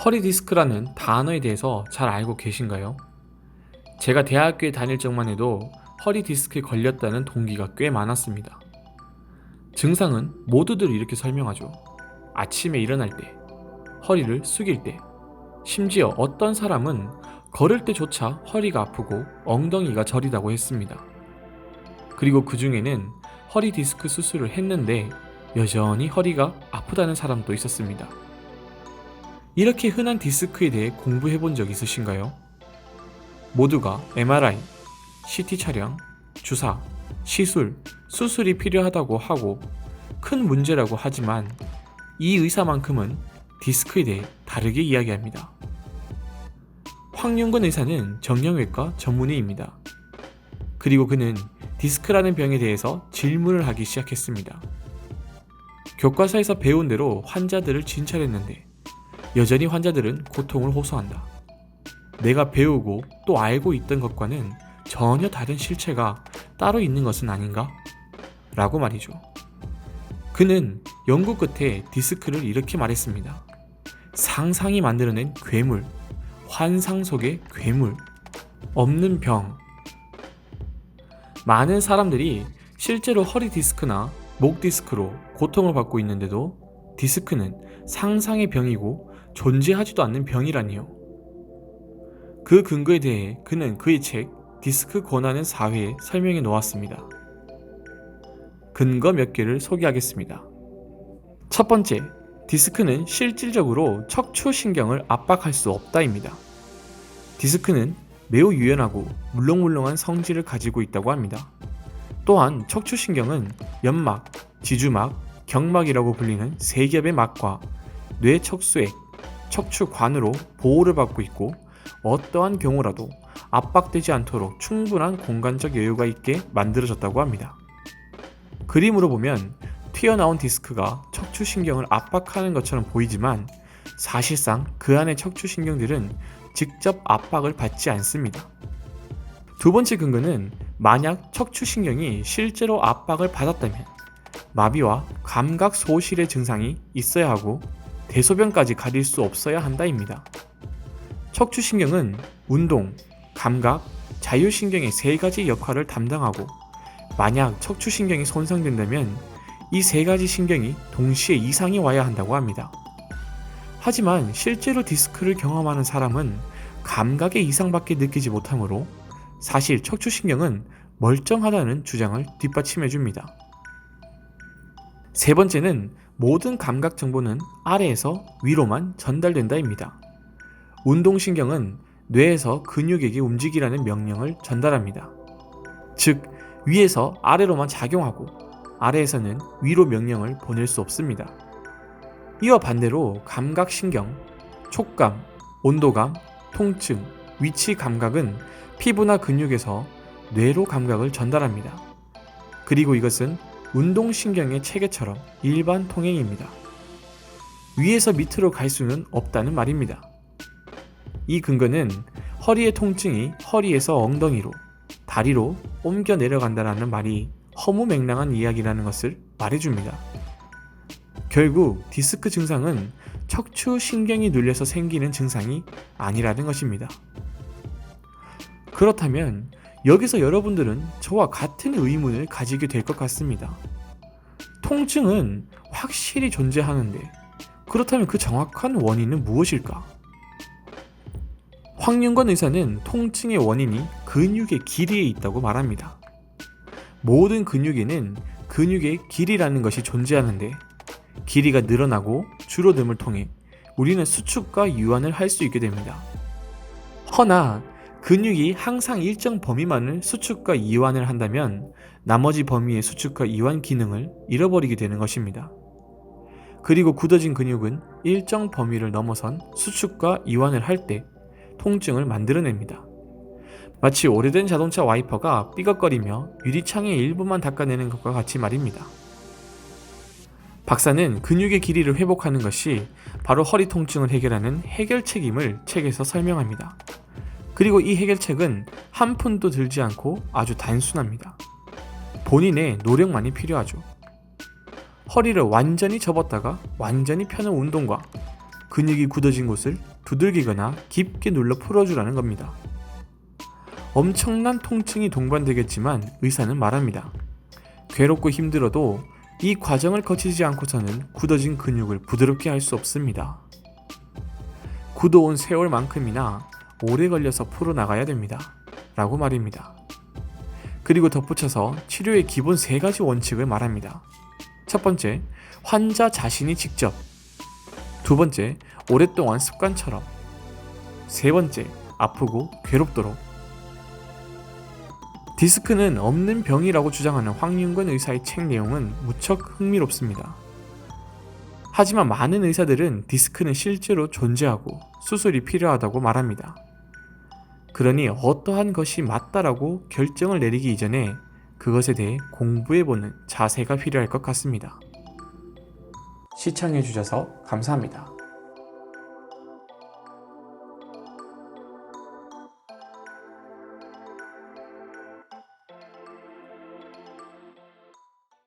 허리 디스크라는 단어에 대해서 잘 알고 계신가요? 제가 대학교에 다닐 적만 해도 허리 디스크에 걸렸다는 동기가 꽤 많았습니다. 증상은 모두들 이렇게 설명하죠. 아침에 일어날 때, 허리를 숙일 때, 심지어 어떤 사람은 걸을 때조차 허리가 아프고 엉덩이가 저리다고 했습니다. 그리고 그 중에는 허리 디스크 수술을 했는데 여전히 허리가 아프다는 사람도 있었습니다. 이렇게 흔한 디스크에 대해 공부해 본 적 있으신가요? 모두가 MRI, CT 촬영, 주사, 시술, 수술이 필요하다고 하고 큰 문제라고 하지만 이 의사만큼은 디스크에 대해 다르게 이야기합니다. 황윤건 의사는 정형외과 전문의입니다. 그리고 그는 디스크라는 병에 대해서 질문을 하기 시작했습니다. 교과서에서 배운 대로 환자들을 진찰했는데 여전히 환자들은 고통을 호소한다. 내가 배우고 또 알고 있던 것과는 전혀 다른 실체가 따로 있는 것은 아닌가? 라고 말이죠. 그는 연구 끝에 디스크를 이렇게 말했습니다. 상상이 만들어낸 괴물, 환상 속의 괴물, 없는 병. 많은 사람들이 실제로 허리 디스크나 목 디스크로 고통을 받고 있는데도 디스크는 상상의 병이고 존재하지도 않는 병이라니요. 그 근거에 대해 그는 그의 책 디스크 권하는 사회에 설명해 놓았습니다. 근거 몇 개를 소개하겠습니다. 첫 번째, 디스크는 실질적으로 척추신경을 압박할 수 없다입니다. 디스크는 매우 유연하고 물렁물렁한 성질을 가지고 있다고 합니다. 또한 척추신경은 연막, 지주막, 경막이라고 불리는 세 겹의 막과 뇌척수액, 척추관으로 보호를 받고 있고 어떠한 경우라도 압박되지 않도록 충분한 공간적 여유가 있게 만들어졌다고 합니다. 그림으로 보면 튀어나온 디스크가 척추신경을 압박하는 것처럼 보이지만 사실상 그 안의 척추신경들은 직접 압박을 받지 않습니다. 두 번째 근거는 만약 척추신경이 실제로 압박을 받았다면 마비와 감각 소실의 증상이 있어야 하고 대소변까지 가릴 수 없어야 한다입니다. 척추신경은 운동, 감각, 자율신경의 세 가지 역할을 담당하고 만약 척추신경이 손상된다면 이 세 가지 신경이 동시에 이상이 와야 한다고 합니다. 하지만 실제로 디스크를 경험하는 사람은 감각의 이상밖에 느끼지 못하므로 사실 척추신경은 멀쩡하다는 주장을 뒷받침해줍니다. 세 번째는 모든 감각 정보는 아래에서 위로만 전달된다입니다. 운동신경은 뇌에서 근육에게 움직이라는 명령을 전달합니다. 즉, 위에서 아래로만 작용하고 아래에서는 위로 명령을 보낼 수 없습니다. 이와 반대로 감각신경, 촉감, 온도감, 통증, 위치 감각은 피부나 근육에서 뇌로 감각을 전달합니다. 그리고 이것은 운동신경의 체계처럼 일반 통행입니다. 위에서 밑으로 갈 수는 없다는 말입니다. 이 근거는 허리의 통증이 허리에서 엉덩이로, 다리로 옮겨 내려간다는 말이 허무맹랑한 이야기라는 것을 말해줍니다. 결국 디스크 증상은 척추신경이 눌려서 생기는 증상이 아니라는 것입니다. 그렇다면 여기서 여러분들은 저와 같은 의문을 가지게 될 것 같습니다. 통증은 확실히 존재하는데 그렇다면 그 정확한 원인은 무엇일까? 황윤건 의사는 통증의 원인이 근육의 길이에 있다고 말합니다. 모든 근육에는 근육의 길이라는 것이 존재하는데 길이가 늘어나고 줄어듦을 통해 우리는 수축과 이완을 할 수 있게 됩니다. 허나 근육이 항상 일정 범위만을 수축과 이완을 한다면 나머지 범위의 수축과 이완 기능을 잃어버리게 되는 것입니다. 그리고 굳어진 근육은 일정 범위를 넘어선 수축과 이완을 할 때 통증을 만들어냅니다. 마치 오래된 자동차 와이퍼가 삐걱거리며 유리창의 일부만 닦아내는 것과 같이 말입니다. 박사는 근육의 길이를 회복하는 것이 바로 허리 통증을 해결하는 해결책임을 책에서 설명합니다. 그리고 이 해결책은 한 푼도 들지 않고 아주 단순합니다. 본인의 노력만이 필요하죠. 허리를 완전히 접었다가 완전히 펴는 운동과 근육이 굳어진 곳을 두들기거나 깊게 눌러 풀어주라는 겁니다. 엄청난 통증이 동반되겠지만 의사는 말합니다. 괴롭고 힘들어도 이 과정을 거치지 않고서는 굳어진 근육을 부드럽게 할 수 없습니다. 굳어온 세월만큼이나 오래 걸려서 풀어나가야 됩니다. 라고 말입니다. 그리고 덧붙여서 치료의 기본 3가지 원칙을 말합니다. 첫 번째, 환자 자신이 직접. 두 번째, 오랫동안 습관처럼. 세 번째, 아프고 괴롭도록. 디스크는 없는 병이라고 주장하는 황윤건 의사의 책 내용은 무척 흥미롭습니다. 하지만 많은 의사들은 디스크는 실제로 존재하고 수술이 필요하다고 말합니다. 그러니 어떠한 것이 맞다라고 결정을 내리기 이전에 그것에 대해 공부해보는 자세가 필요할 것 같습니다. 시청해주셔서 감사합니다.